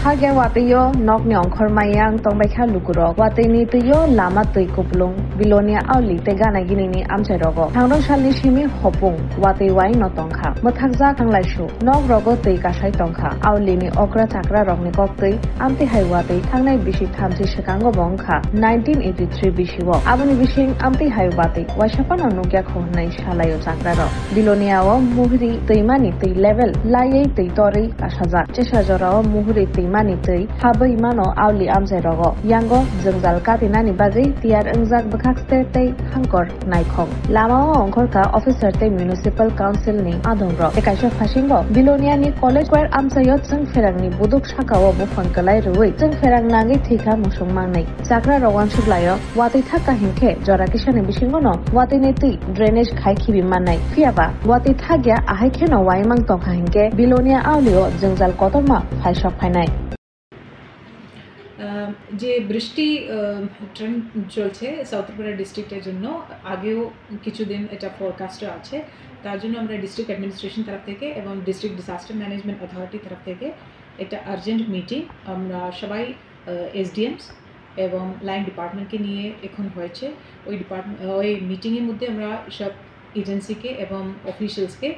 Hage Watayo, Nokni Onkor Mayang, Tombeka Lukuro, Watini Tuyo, Lama Tuikuplung, Bilonia Auli, Tegana Gini, Amserogo, Tangdong Shali Shimi Hopung, Watiwai Notonka, Motakza Kanglashu, Nok Rogo Tuikashai Tonka, Aulini Okra Takra Rogni Kokti, Amti Haiwati, Tangnai Bishi Tamsi Shikango Bonka, 1983 Bishiwo, Abani Bishing, Amti Haiwati, Washapan Nukia Kohna Shalayo Takraro, Bilonia, Muhri, Tuimani, Tui Level, Laye, Tuitori, Ashaza, Cheshajora, Muhri, Tuimani, Tui, Haba Imano, Auli Amserogo, Yango, Zungzal Katinani Bazi, Tiar Unzak Bakakste, Hankor, Naikong, Lama Onkorka, Officer Te Municipal Council ni Adonro, Ekasha Fashingo, Bilonia ni College where Amsayot Sung Ferangni Buduk Shakawa Bufankalai Rui, Sung Ferang Nangi Tika Mushumani, Sakra Rowan Shuglayo, Wati Taka Hinke, Jorakishan Bishingono, Watineti, Drainage Kaiki Bimanai, Fiaba, Wati Tagia, Ahikeno Waimang Tonka Hinke, Bilonia Aulio, Zungzal Kotoma, Haishop Hanai. যে বৃষ্টি trend চলছে south Tripura ডিস্ট্রিক্টের জন্য আগেও কিছুদিন এটা ফরকাস্টে আছে তার জন্য আমরা ডিস্ট্রিক্ট অ্যাডমিনিস্ট্রেশন তরফ থেকে এবং ডিস্ট্রিক্ট ডিজাস্টার ম্যানেজমেন্ট অথরিটি তরফ থেকে একটা আর্জেন্ট মিটিং আমরা সবাই এসডিএমস এবং লাইন ডিপার্টমেন্টকে নিয়ে এখন হয়েছে ওই মিটিংয়ের মধ্যে আমরা সব এজেন্সিকে এবং অফিসিয়ালসকে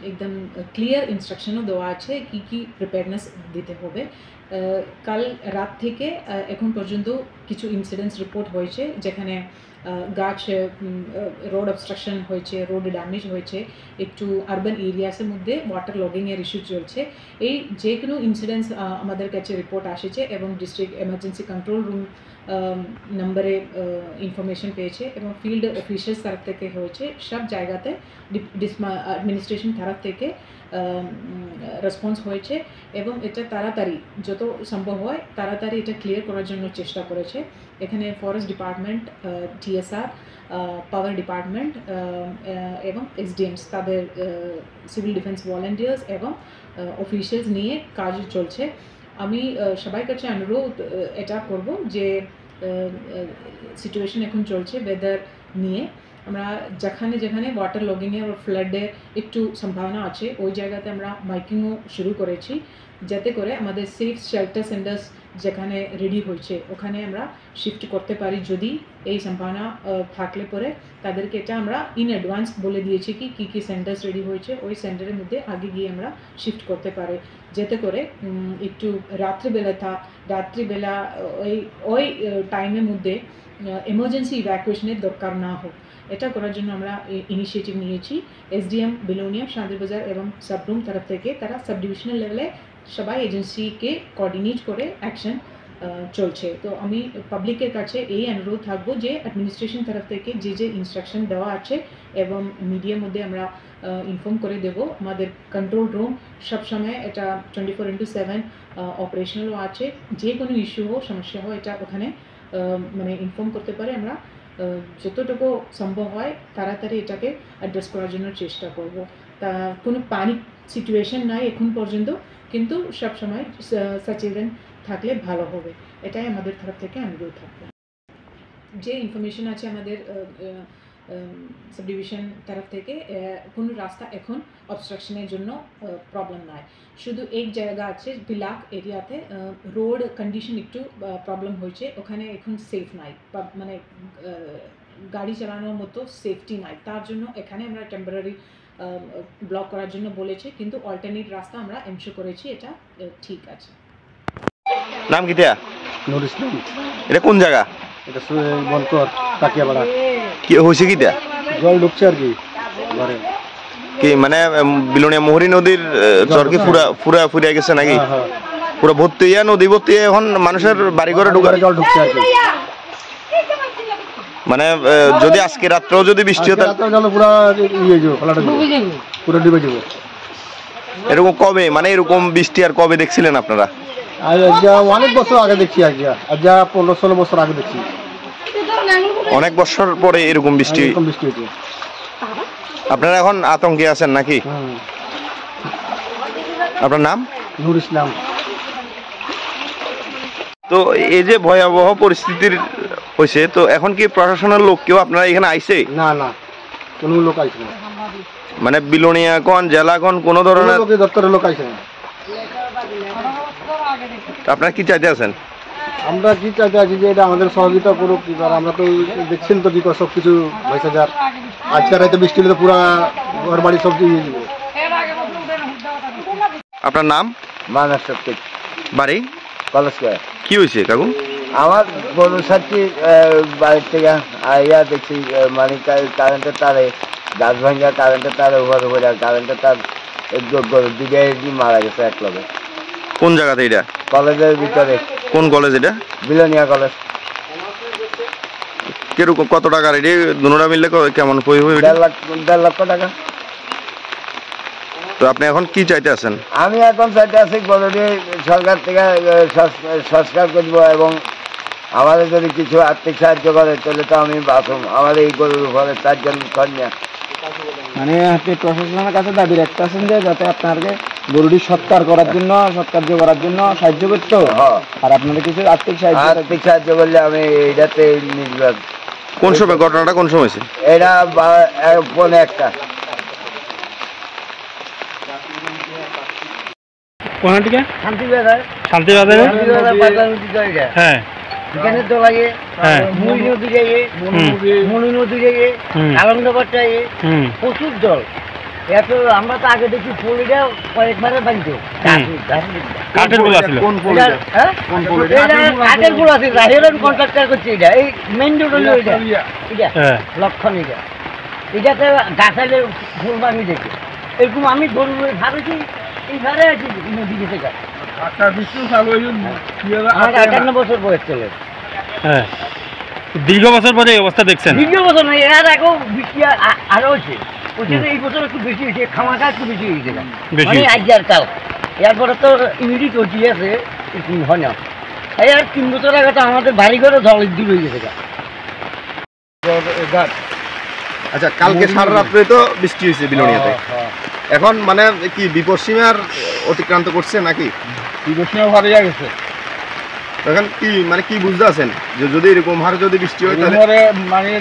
একদম ক্লিয়ার ইনস্ট্রাকশনও দেওয়া আছে কি প্রিপেয়ারনেস দিতে হবে কাল রাত থেকে এখন পর্যন্ত কিছু ইনসিডেন্টস রিপোর্ট হয়েছে যেখানে গাছ রোড অবস্ট্রাকশন হয়েছে রোড ড্যামেজ হয়েছে একটু আরবান এরিয়াসের মধ্যে ওয়াটার লগিংয়ের ইস্যু চলছে এই যে কোনো ইনসিডেন্টস আমাদের কাছে রিপোর্ট আসেছে এবং ডিস্ট্রিক্ট এমার্জেন্সি কন্ট্রোল রুম নম্বরে ইনফরমেশন পেয়েছে এবং ফিল্ড অফিসার্স তরফ থেকে হয়েছে সব জায়গাতে অ্যাডমিনিস্ট্রেশন তরফ থেকে রেসপন্স হয়েছে এবং এটা তাড়াতাড়ি যত সম্ভব হয় তাড়াতাড়ি এটা ক্লিয়ার করার জন্য চেষ্টা করেছে এখানে ফরেস্ট ডিপার্টমেন্ট টিএসআর পাওয়ার ডিপার্টমেন্ট এবং এসডিএমস তাদের সিভিল ডিফেন্স ভলেন্টিয়ার্স এবং অফিসিয়ালস নিয়ে কাজ চলছে আমি সবাই কাছে অনুরোধ এটা করব যে সিচুয়েশন এখন চলছে ওয়েদার নিয়ে আমরা যেখানে যেখানে ওয়াটার লগিংয়ে আর ফ্লাডের একটু সম্ভাবনা আছে ওই জায়গাতে আমরা মাইকিংও শুরু করেছি যাতে করে আমাদের সেফ শেল্টার সেন্টার্স যেখানে রেডি হয়েছে ওখানে আমরা শিফট করতে পারি যদি এই সম্ভাবনা থাকলে পরে তাদেরকে এটা আমরা ইন অ্যাডভান্স বলে দিয়েছি কি সেন্টার্স রেডি হয়েছে ওই সেন্টারের মধ্যে আগে গিয়ে আমরা শিফট করতে পারি যাতে করে একটু রাত্রিবেলা ওই টাইমের মধ্যে এমার্জেন্সি ইভ্যাকুয়েশনের দরকার না হোক এটা করার জন্য আমরা ইনিশিয়েটিভ নিয়েছি এসডিএম বিলোনিয়া শান্তিবাজার এবং সাবরুম তরফ থেকে তারা সাব ডিভিশনাল লেভেলে সবাই এজেন্সিকে কোঅর্ডিনেট করে অ্যাকশন চলছে তো আমি পাবলিকের কাছে এই অনুরোধ থাকবো যে অ্যাডমিনিস্ট্রেশন তরফ থেকে যে ইনস্ট্রাকশন দেওয়া আছে এবং মিডিয়ার মধ্যে আমরা ইনফর্ম করে দেব আমাদের কন্ট্রোল রুম সবসময় এটা 24/7 অপারেশনালও আছে যে কোনো ইস্যু হোক সমস্যা হয় এটা ওখানে মানে ইনফর্ম করতে পারে আমরা যতটুকু সম্ভব হয় তাড়াতাড়ি এটাকে অ্যাড্রেস করার জন্য চেষ্টা করব তা কোনো প্যানিক সিচুয়েশন নাই এখন পর্যন্ত কিন্তু সবসময় সচেতন থাকলে ভালো হবে এটাই আমাদের তরফ থেকে অনুরোধ থাকবে যে ইনফরমেশন আছে আমাদের সাব ডিভিশন তরফ থেকে কোনো রাস্তা এখন অবস্ট্রাকশনের জন্য প্রবলেম নাই শুধু এক জায়গা আছে বিলাক এরিয়াতে রোড কন্ডিশন একটু প্রবলেম হয়েছে ওখানে এখন সেফ নাই মানে গাড়ি চালানোর মতো সেফটি নাই তার জন্য এখানে আমরা টেম্পোরারি ব্লক করার জন্য বলেছি কিন্তু অল্টারনেট রাস্তা আমরা এনশিওর করেছি এটা ঠিক আছে নাম কি দেয়া নুর ইসলাম এটা কোন জায়গা এটা বনকর তাকিয়াপাড়া কি হয়েছে কি দেয়া জল ঢুকছে আর কি ঘরে কি মানে বিলোনিয়া মোহরি নদীর চর কি পুরা ফুরিয়ে গেছে নাকি পুরো ভর্তি নদী ভর্তি এখন মানুষের বাড়ি ঘরে ঢুকার জল ঢুকছে আর কি মানে যদি আজকে রাত্রেও যদি বৃষ্টি হতো পুরো ইয়ে যাবে ফলাটা পুরো ডুবে যাবে এরকম কবে মানে এরকম বৃষ্টি আর কবে দেখছিলেন আপনারা অনেক বছর আগে দেখছি আর কি 15-16 বছর আগে দেখছি অনেক বছর পরে এরকম বৃষ্টি হয়েছে আপনারা এখন আতঙ্কে আছেন নাকি আপনার নাম নুর ইসলাম তো এই যে ভয়াবহ পরিস্থিতির হয়েছে তো এখন কি প্রশাসনের লোক কেউ আপনারা এখানে আইছে না কোনো লোক আইছে না মানে বিলোনিয়া কোন জেলা কোন ধরনের দপ্তরের লোক আইছে না আপনারা কি চাইতে আছেন? আমরা কি চাইতে আছি যে এটা আমাদের সহযোগিতা করুক, এবার আমরা তো দেখছেন তো বিকজ সব কিছু হয়েছে যার আজকে রাতে বৃষ্টি হলে তো পুরা ঘর বাড়ি সব দিয়ে যাবে। আপনার নাম? মানস সত্যি বাড়ি? কলেজ করে। কি হয়েছে কাকু? আমার গরু সাথী বাড়ির থেকে আইয়া দেখছি মানে কারেন্টের তারে গাছ ভাঙ্গা কারেন্টের তারে উপরে উপরে কারেন্টের তার গরু দিকে মারা গেছে এক লগে। কোন জায়গাতে এটা? কলেজের ভিতরে। কোন কলেজ এটা? বিলোনিয়া কলেজ। কিরকম কত টাকার এটা দুটোটা মিললে কেমন পড়বে? 1.5 লক্ষ টাকা। তো আপনি এখন কি চাইতে আছেন? আমি এখন চাইতে আছি গরুটি সরকার থেকে সংস্কার করবো এবং আমাদের যদি কিছু আর্থিক সাহায্য করে তাহলে তো আমি বাঁচুম। আমার এই গরুর উপরে 4 জন কন্যা। মানে আপনি প্রশাসনের কাছে দাবি রাখতেছেন যে যাতে আপনাকে গরুটি সৎকার করার জন্য সাহায্য করতো, আর আপনাদের কিছু আর্থিক সাহায্য করলে আমি এইটাতে নির্ভর। কোন সময় ঘটনাটা কোন সময় হয়েছে? এটা 1:45। কোন দিকে? শান্তিবাজার। হ্যাঁ এখানে তো লাগে মুই নদী যাইয়ে মনু নদী যাইয়ে আলমনগর যাইয়ে প্রচুর জল। এত আমরা তো আগে দেখি পলিটা কয়েকবারে বাঁধতো কাঠের গুলো ছিল। কাঠের গুলো আছে রাহেরন কন্ট্রাক্টর করছে এটা এই মেইন রোড হলো এটা লক্ষণ এটাতে গাছালে ফুল ভাঙি দেখে এরকম আমি গরু ভাবেছি এই ধারে আছি নদী থেকে। আমার 58 বছর বয়স চলে। হ্যাঁ দীর্ঘ বছর পরে এই অবস্থা দেখছেন? দীর্ঘ বছর নয়, এর আগেও বৃষ্টি আরো হচ্ছে। এই বছর একটু বেশি হয়েছে, খামাখা একটু বেশি হয়েছে মানে আজ আর কাল। এরপরে তো ইমিডিয়েট চলছি আছে হয় না। এই আর 3 বছর আগে তো আমাদের বাড়ি ঘরে জল দূর হয়ে গেছে। আচ্ছা, কালকে সারা রাত্রে তো বৃষ্টি হয়েছে বিলোনিয়াতে। এখন মানে কি বিপদসীমার অতিক্রান্ত করছে নাকি? বিপদসীমা হারিয়ে গেছে। এখন কি মানে কি বুঝতে আছেন যে যদি এরকম হারে যদি বৃষ্টি হয় তাহলে মানে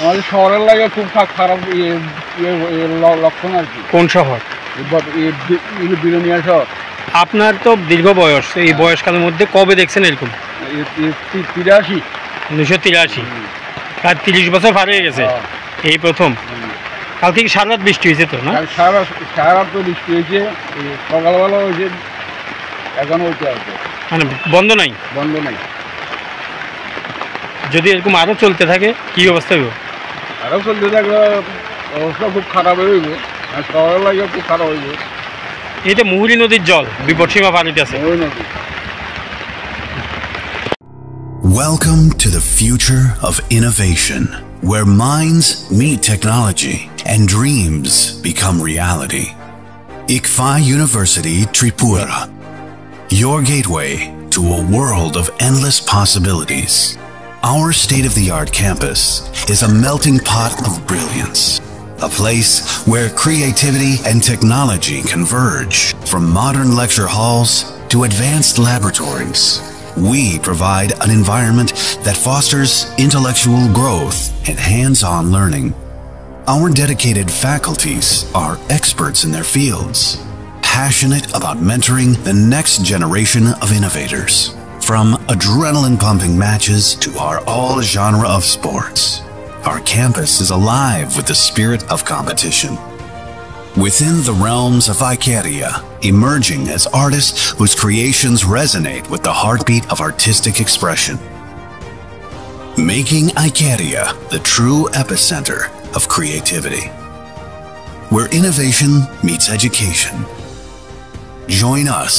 আমাদের শহরের লাগে খুব খারাপ লক্ষণ আর কি। কোন শহর? বিলোনিয়া শহর। আপনার তো দীর্ঘ বয়স, এই বয়সকালের মধ্যে কবে দেখছেন এরকম? 1983, প্রায় 30 বছর পার হয়ে গেছে। এই প্রথম। কালকে কি সারা রাত বৃষ্টি হয়েছে তো না? সারা রাত তো বৃষ্টি হয়েছে, সকালবেলা হয়েছে, এখন হইতে আছে মানে বন্ধ নাই। যদি এরকম আরো চলতে থাকে কি অবস্থা হবে? আরো চলতে থাকলে অবস্থা খুব খারাপ হইব, শহরের লাগে খুব খারাপ হইব। এটা মুহুরী নদীর জল বিপদসীমা পানিতে আছে। Welcome to the future of innovation, where minds meet technology and dreams become reality. ICFA University Tripura, your gateway to a world of endless possibilities. Our state-of-the-art campus is a melting pot of brilliance, a place where creativity and technology converge. From modern lecture halls to advanced laboratories, we provide an environment that fosters intellectual growth and hands-on learning. Our dedicated faculties are experts in their fields, passionate about mentoring the next generation of innovators. From adrenaline-pumping matches to our all genre of sports, our campus is alive with the spirit of competition. Within the realms of Icaria, emerging as artists whose creations resonate with the heartbeat of artistic expression. Making Icaria the true epicenter of creativity, where innovation meets education. Join us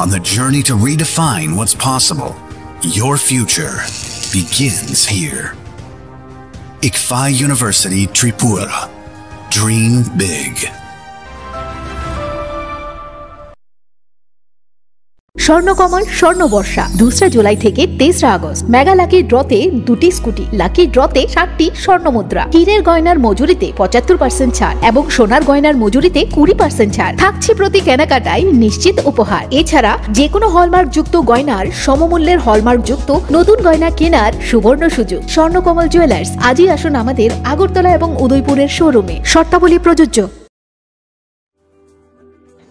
on the journey to redefine what's possible. Your future begins here. ICFA University Tripura. Dream big. Swarnakamal স্বর্ণবর্ষা 2 July থেকে 23 August. Mega lucky ড্রতে 2টি scooty, lucky ড্রতে 7টি স্বর্ণমুদ্রা, হীরের গয়নার মজুরিতে 75% ছাড় এবং সোনার গয়নার মজুরিতে 20% ছাড় থাকছে প্রতি কেনাকাটায় নিশ্চিত উপহার। এছাড়া যে কোনো হলমার্ক যুক্ত গয়নার সমমূল্যের হলমার্ক যুক্ত নতুন গয়না কেনার সুবর্ণ সুযোগ। স্বর্ণকমল জুয়েলার্স, আজই আসুন আমাদের আগরতলা এবং উদয়পুরের শোরুমে। শর্তাবলী প্রযোজ্য।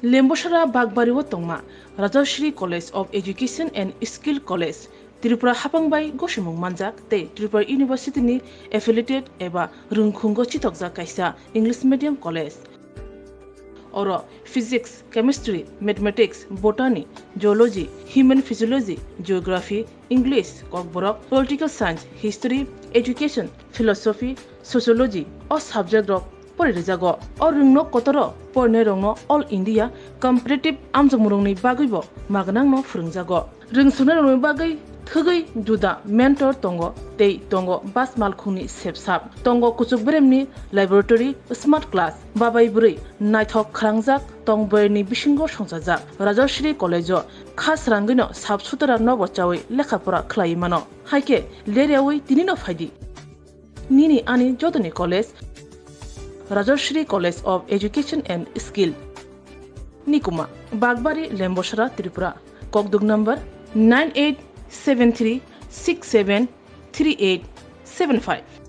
लेम्बोसारा बागबारिव तंगमा Rajshree College of Education and Skill College Tripura हापांबाई गसुमुं मानजाक ते त्रिपुरा यूनिवर्सिटी नि एफिलिएटेड एबा रुंखुंगो चितकजा काइसा इंग्लिश मीडियम कॉलेज और physics chemistry mathematics botany geology human physiology geography English Kokborok political science history education philosophy sociology और सब्जेक्ट रक परिजागो और रुंगनो कतरो परने रंगनो ऑल इंडिया कम्पिटिटिव आमजमुरंनि बागैबो मागनांनो फोरोंजागो रोंसुनो रंगनि बागै थगै जुदा मेंटर तंगो तेई तंगो बास मालखुंनि सेबसाब तंगो कुचुक ब्रेमनि लैबोरेटरी स्मार्ट क्लास बाबाई बुरै नायथक खरांजाक तंगबरनि बिसिंगो संजाजाक राजश्री कॉलेजो खास रांगैनो साबसुतरा नबचावै लेखाफोरा खलायमानो हायके लेरेवै तिनिनो फायदि निनि आनि जदनि college Rajshree College of Education and Skill निकुमा बागबारी लेम्बोसारा त्रिपुरा ककदुग नंबर 9873673875